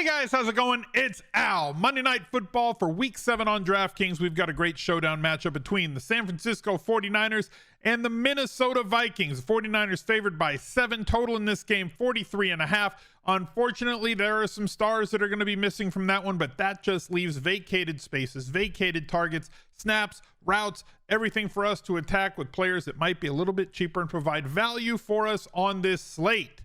Hey guys, how's it going? It's Al. Monday Night Football for Week 7 on DraftKings. We've got a great showdown matchup between the San Francisco 49ers and the Minnesota Vikings. The 49ers favored by 7 total in this game, 43.5. Unfortunately, there are some stars that are going to be missing from that one, but that just leaves vacated spaces, vacated targets, snaps, routes, everything for us to attack with players that might be a little bit cheaper and provide value for us on this slate.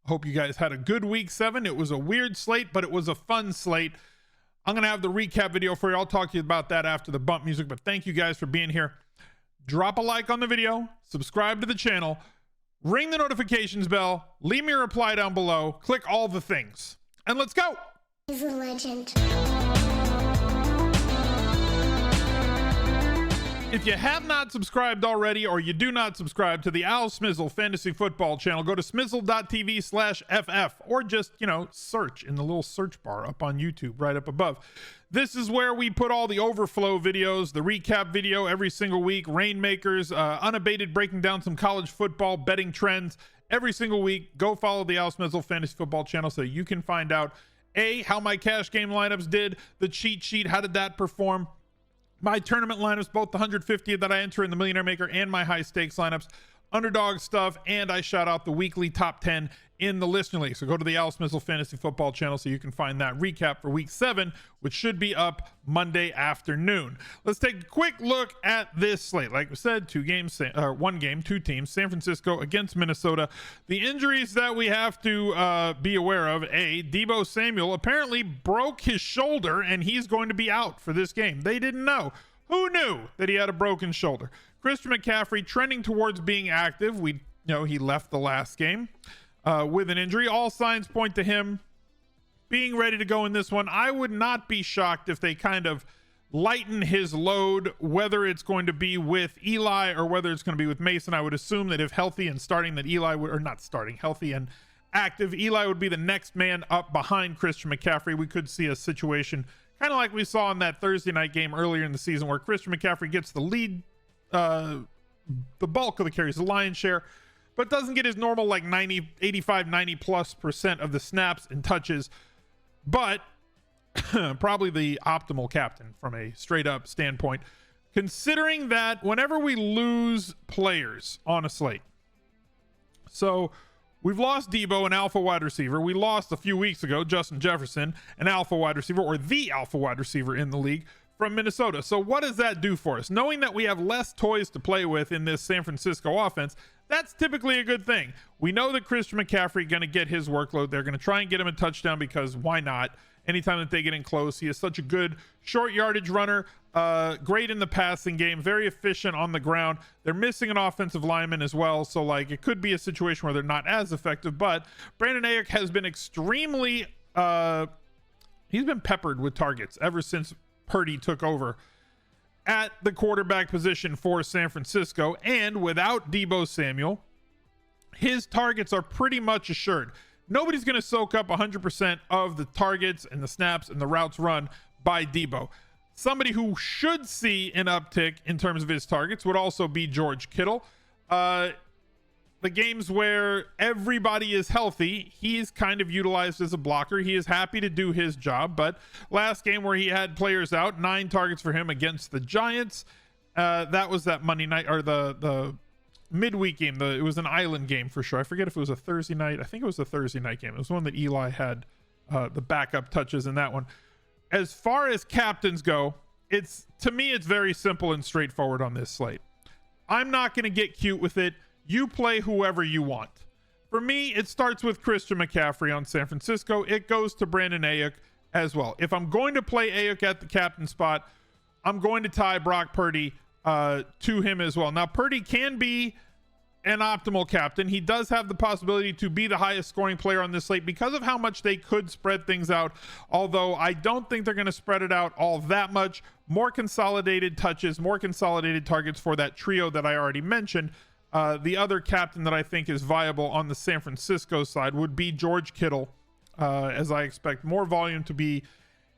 Hope you guys had a good week 7. It was a weird slate, but it was a fun slate. I'm going to have the recap video for you. I'll talk to you about that after the bump music, but thank you guys for being here. Drop a like on the video, subscribe to the channel, ring the notifications bell, leave me a reply down below, click all the things, and let's go. He's a legend. If you have not subscribed already, or you do not subscribe to the Al Smizzle Fantasy Football channel, go to smizzle.tv/FF, or just, search in the little search bar up on YouTube right up above. This is where we put all the overflow videos, the recap video every single week, rainmakers, unabated breaking down some college football betting trends every single week. Go follow the Al Smizzle Fantasy Football channel so you can find out, how my cash game lineups did, the cheat sheet, how did that perform, my tournament lineups, both the 150 that I enter in the Millionaire Maker and my high stakes lineups, Underdog stuff, and I shout out the weekly top 10 in the Listener League. So go to the Al Smizzle Fantasy Football channel so you can find that recap for week 7, which should be up Monday afternoon. Let's take a quick look at this slate. Like we said, one game, two teams, San Francisco against Minnesota. The injuries that we have to be aware of: Deebo Samuel apparently broke his shoulder and he's going to be out for this game. They didn't know. Who knew that he had a broken shoulder? Christian McCaffrey trending towards being active. He left the last game with an injury. All signs point to him being ready to go in this one. I would not be shocked if they kind of lighten his load, whether it's going to be with Eli or whether it's going to be with Mason. I would assume that if healthy and starting, that Eli would, or not starting, healthy and active, Eli would be the next man up behind Christian McCaffrey. We could see a situation kind of like we saw in that Thursday night game earlier in the season where Christian McCaffrey gets the lead, the bulk of the carries, the lion's share, but doesn't get his normal like 85-90+% of the snaps and touches, but probably the optimal captain from a straight up standpoint, considering that whenever we lose players on a slate, so we've lost Deebo, an alpha wide receiver. We lost a few weeks ago Justin Jefferson, an alpha wide receiver, or the alpha wide receiver in the league, from Minnesota. So what does that do for us? Knowing that we have less toys to play with in this San Francisco offense, that's typically a good thing. We know that Christian McCaffrey going to get his workload. They're going to try and get him a touchdown because why not? Anytime that they get in close, he is such a good short yardage runner, great in the passing game, very efficient on the ground. They're missing an offensive lineman as well, so like it could be a situation where they're not as effective. But Brandon Ayuk has been extremely he's been peppered with targets ever since Purdy took over at the quarterback position for San Francisco, and without Deebo Samuel, his targets are pretty much assured. Nobody's going to soak up 100% of the targets and the snaps and the routes run by Deebo. Somebody who should see an uptick in terms of his targets would also be George Kittle. The games where everybody is healthy, he's kind of utilized as a blocker. He is happy to do his job, but last game where he had players out, 9 targets for him against the Giants. That was that Monday night, or the midweek game. It was an island game for sure. I forget if it was a Thursday night. I think it was a Thursday night game. It was one that Eli had the backup touches in that one. As far as captains go, to me, it's very simple and straightforward on this slate. I'm not going to get cute with it. You play whoever you want. For me, it starts with Christian McCaffrey on San Francisco. It goes to Brandon Ayuk as well. If I'm going to play Ayuk at the captain spot, I'm going to tie Brock Purdy to him as well. Now, Purdy can be an optimal captain. He does have the possibility to be the highest scoring player on this slate because of how much they could spread things out, although I don't think they're going to spread it out all that much. More consolidated touches, more consolidated targets for that trio that I already mentioned. The other captain that I think is viable on the San Francisco side would be George Kittle, as I expect more volume to be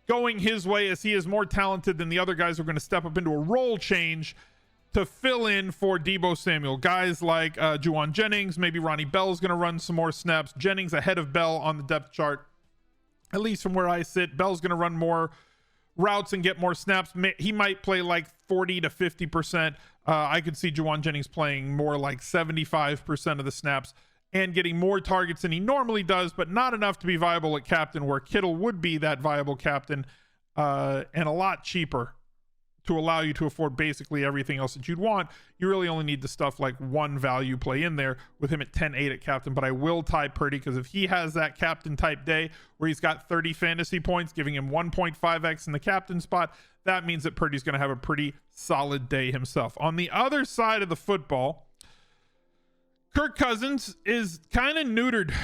going his way, as he is more talented than the other guys who are going to step up into a role change to fill in for Deebo Samuel. Guys like Juwan Jennings, maybe Ronnie Bell's going to run some more snaps. Jennings ahead of Bell on the depth chart. at least from where I sit. Bell's going to run more routes and get more snaps. He might play like 40 to 50%. I could see Juwan Jennings playing more like 75% of the snaps and getting more targets than he normally does, but not enough to be viable at captain, where Kittle would be that viable captain, and a lot cheaper to allow you to afford basically everything else that you'd want. You really only need the stuff like one value play in there with him at 10-8 at captain. But I will tie Purdy, because if he has that captain type day where he's got 30 fantasy points, giving him 1.5x in the captain spot, that means that Purdy's going to have a pretty solid day himself. On the other side of the football, Kirk Cousins is kind of neutered,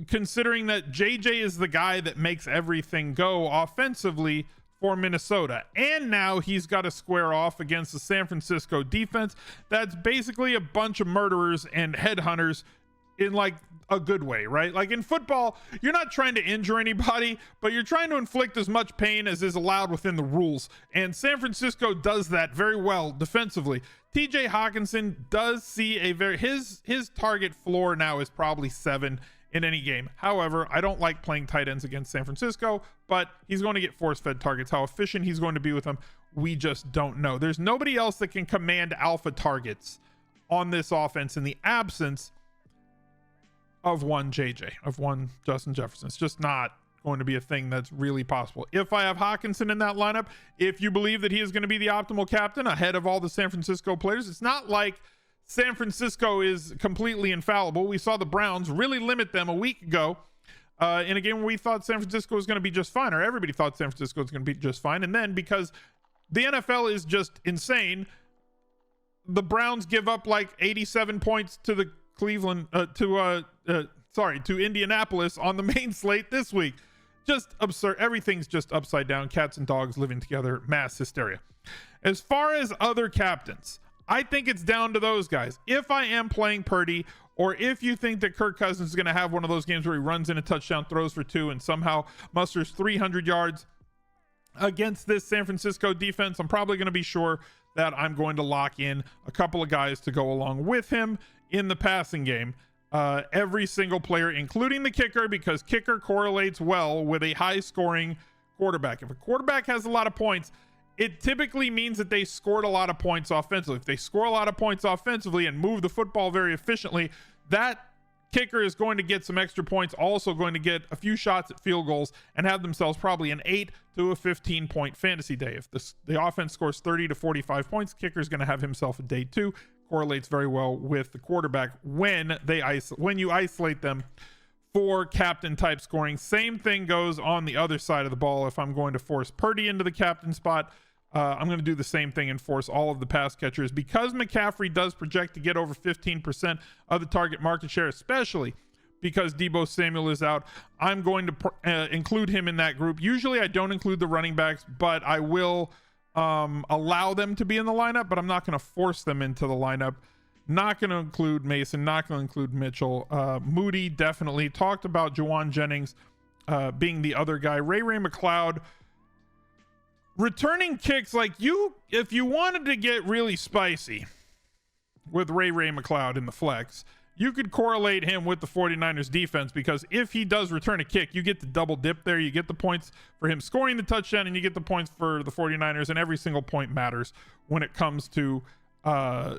considering that JJ is the guy that makes everything go offensively for Minnesota. And now he's got to square off against the San Francisco defense that's basically a bunch of murderers and headhunters in like a good way, right? Like in football, you're not trying to injure anybody, but you're trying to inflict as much pain as is allowed within the rules. And San Francisco does that very well defensively. TJ Hawkinson does see his target floor now is probably 7 in any game. However, I don't like playing tight ends against San Francisco, but he's going to get force-fed targets. How efficient he's going to be with them, we just don't know. There's nobody else that can command alpha targets on this offense in the absence of one JJ, of one Justin Jefferson. It's just not going to be a thing that's really possible. If I have Hawkinson in that lineup, if you believe that he is going to be the optimal captain ahead of all the San Francisco players, it's not like San Francisco is completely infallible. We saw the Browns really limit them a week ago in a game where we thought San Francisco was going to be just fine, or everybody thought San Francisco was going to be just fine. And then because the NFL is just insane, the Browns give up like 87 points to the to Indianapolis on the main slate this week. Just absurd. Everything's just upside down. Cats and dogs living together. Mass hysteria. As far as other captains, I think it's down to those guys. If I am playing Purdy, or if you think that Kirk Cousins is going to have one of those games where he runs in a touchdown, throws for 2, and somehow musters 300 yards against this San Francisco defense, I'm probably going to be sure that I'm going to lock in a couple of guys to go along with him in the passing game. Every single player, including the kicker, because kicker correlates well with a high-scoring quarterback. If a quarterback has a lot of points, it typically means that they scored a lot of points offensively. If they score a lot of points offensively and move the football very efficiently, that kicker is going to get some extra points, also going to get a few shots at field goals, and have themselves probably an 8 to a 15-point fantasy day. If the offense scores 30 to 45 points, the kicker is going to have himself a day too. Correlates very well with the quarterback when you isolate them for captain type scoring. Same thing goes on the other side of the ball. If I'm going to force Purdy into the captain spot, I'm going to do the same thing and force all of the pass catchers, because McCaffrey does project to get over 15% of the target market share, especially because Deebo Samuel is out. I'm going to include him in that group. Usually I don't include the running backs, but I will allow them to be in the lineup, but I'm not going to force them into the lineup. Not going to include Mason, not going to include Mitchell. Moody definitely. Talked about Juwan Jennings being the other guy. Ray McCloud returning kicks. Like, if you wanted to get really spicy with Ray McCloud in the flex, you could correlate him with the 49ers defense, because if he does return a kick, you get the double dip there. You get the points for him scoring the touchdown, and you get the points for the 49ers, and every single point matters when it comes to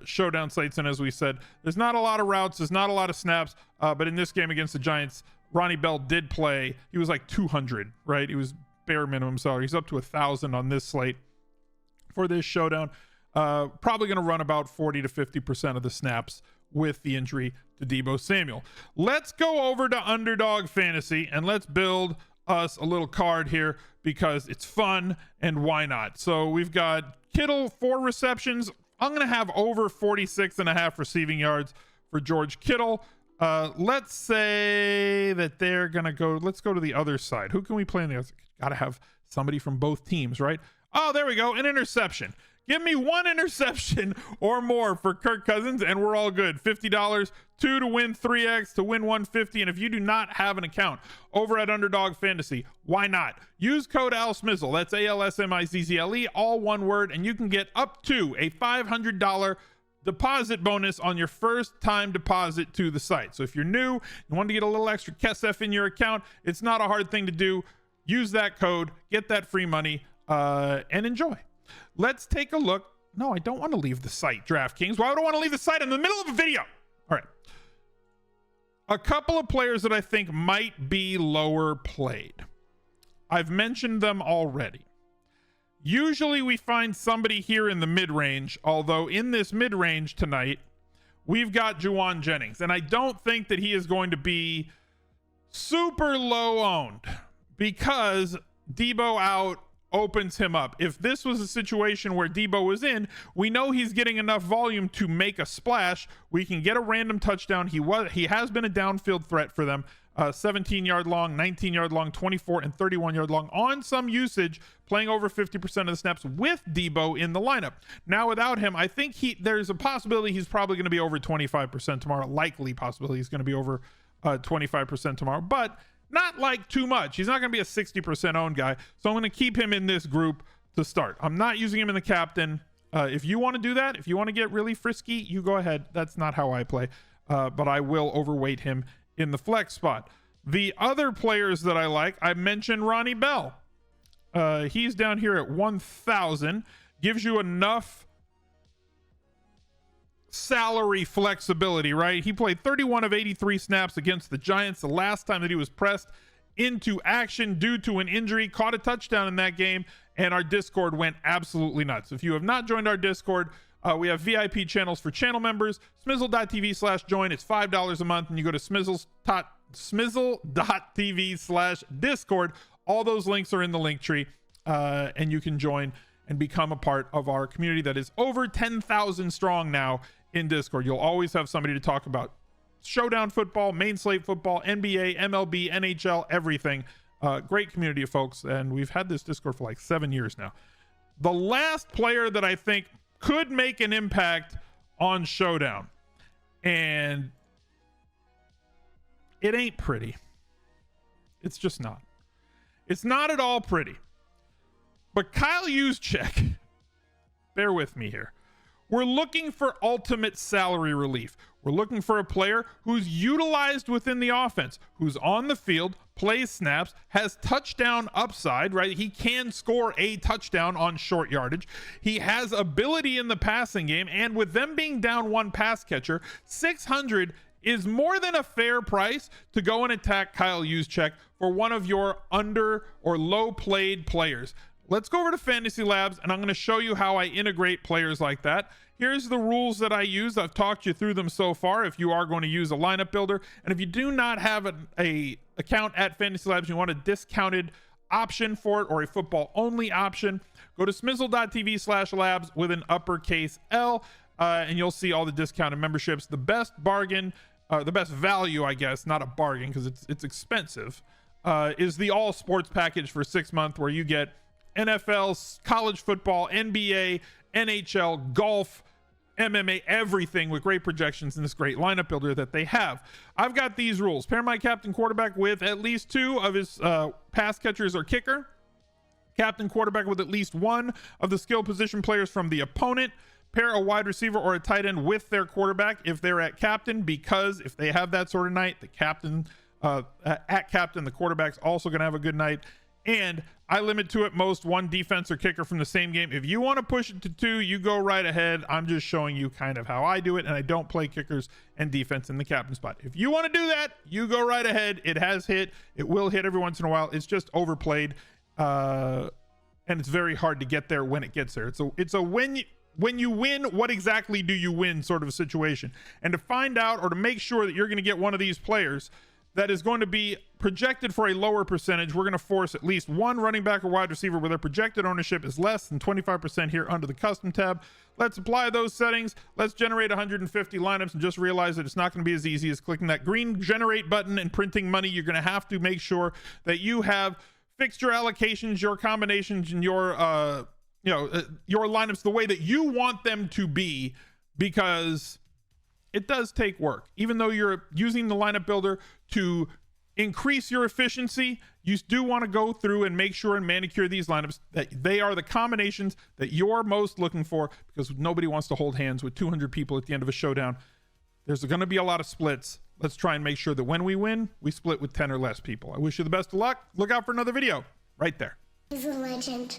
showdown slates. And as we said, there's not a lot of routes, there's not a lot of snaps, but in this game against the Giants, Ronnie Bell did play. He was like 200, right? He was bare minimum salary. He's up to 1,000 on this slate for this showdown. Probably going to run about 40 to 50% of the snaps with the injury to Deebo Samuel. Let's go over to Underdog Fantasy and let's build us a little card here, because it's fun and why not? So we've got Kittle, 4 receptions. I'm going to have over 46.5 receiving yards for George Kittle. Let's say that they're going to go, let's go to the other side. Who can we play on the other side? Got to have somebody from both teams, right? Oh, there we go. An interception. Give me 1 interception or more for Kirk Cousins, and we're all good. $50, 2 to win 3x to win 150. And if you do not have an account over at Underdog Fantasy, why not? Use code ALSMIZZLE. That's ALSMIZZLE, all one word, and you can get up to a $500 deposit bonus on your first time deposit to the site. So if you're new, you want to get a little extra KESF in your account, it's not a hard thing to do. use that code, get that free money, and enjoy. Let's take a look. No, I don't want to leave the site, DraftKings. Why would I want to leave the site in the middle of a video? All right. A couple of players that I think might be lower played. I've mentioned them already. Usually we find somebody here in the mid-range, although in this mid-range tonight, we've got Juwan Jennings, and I don't think that he is going to be super low owned because Debo out opens him up. If this was a situation where Debo was in, we know he's getting enough volume to make a splash. We can get a random touchdown. He has been a downfield threat for them. 17-yard long, 19-yard long, 24 and 31-yard long on some usage, playing over 50% of the snaps with Debo in the lineup. Now without him, I think there's a possibility he's probably going to be over 25% tomorrow. Likely possibility he's going to be over 25% tomorrow, but not like too much. He's not going to be a 60% owned guy, so I'm going to keep him in this group to start. I'm not using him in the captain. If you want to do that, if you want to get really frisky, you go ahead. That's not how I play, but I will overweight him in the flex spot. The other players that I like, I mentioned Ronnie Bell. He's down here at 1,000, gives you enough salary flexibility, right? He played 31 of 83 snaps against the Giants the last time that he was pressed into action due to an injury, caught a touchdown in that game, and our Discord went absolutely nuts. If you have not joined our Discord, we have VIP channels for channel members, smizzle.tv/join. It's $5 a month, and you go to smizzle.tv/discord. All those links are in the link tree, and you can join and become a part of our community that is over 10,000 strong now in Discord. You'll always have somebody to talk about showdown football, main slate football, NBA, MLB, NHL, everything. Great community of folks, and we've had this Discord for like 7 years now. The last player that I think could make an impact on Showdown, and it ain't pretty. It's just not. It's not at all pretty. But Kyle Juszczyk, bear with me here. We're looking for ultimate salary relief. We're looking for a player who's utilized within the offense, who's on the field, plays snaps, has touchdown upside, right? He can score a touchdown on short yardage. He has ability in the passing game, and with them being down one pass catcher, 600 is more than a fair price to go and attack Kyle Juszczyk for one of your under or low played players. Let's go over to Fantasy Labs, and I'm going to show you how I integrate players like that. Here's the rules that I use. I've talked you through them so far if you are going to use a lineup builder. And if you do not have an account at Fantasy Labs, you want a discounted option for it or a football only option, go to smizzle.tv/labs with an uppercase L, and you'll see all the discounted memberships. The best bargain, the best value, I guess, not a bargain because it's expensive, is the all sports package for 6 months where you get NFL, college football, NBA, NHL, golf, MMA, everything with great projections in this great lineup builder that they have. I've got these rules. Pair my captain quarterback with at least 2 of his pass catchers or kicker. Captain quarterback with at least 1 of the skill position players from the opponent. Pair a wide receiver or a tight end with their quarterback if they're at captain, because if they have that sort of night, the captain at captain, the quarterback's also going to have a good night. And I limit to at most 1 defense or kicker from the same game. If you want to push it to 2, you go right ahead. I'm just showing you kind of how I do it, and I don't play kickers and defense in the captain spot. If you want to do that, you go right ahead. It has hit. It will hit every once in a while. It's just overplayed, and it's very hard to get there when it gets there. It's a when you win, what exactly do you win sort of a situation. And to find out or to make sure that you're going to get one of these players that is going to be projected for a lower percentage, we're going to force at least 1 running back or wide receiver where their projected ownership is less than 25% here under the custom tab. Let's apply those settings. Let's generate 150 lineups and just realize that it's not going to be as easy as clicking that green generate button and printing money. You're going to have to make sure that you have fixed your allocations, your combinations, and your lineups the way that you want them to be, because it does take work. Even though you're using the lineup builder to increase your efficiency, you do want to go through and make sure and manicure these lineups that they are the combinations that you're most looking for, because nobody wants to hold hands with 200 people at the end of a showdown. There's going to be a lot of splits. Let's try and make sure that when we win, we split with 10 or less people. I wish you the best of luck. Look out for another video. right there. He's a legend.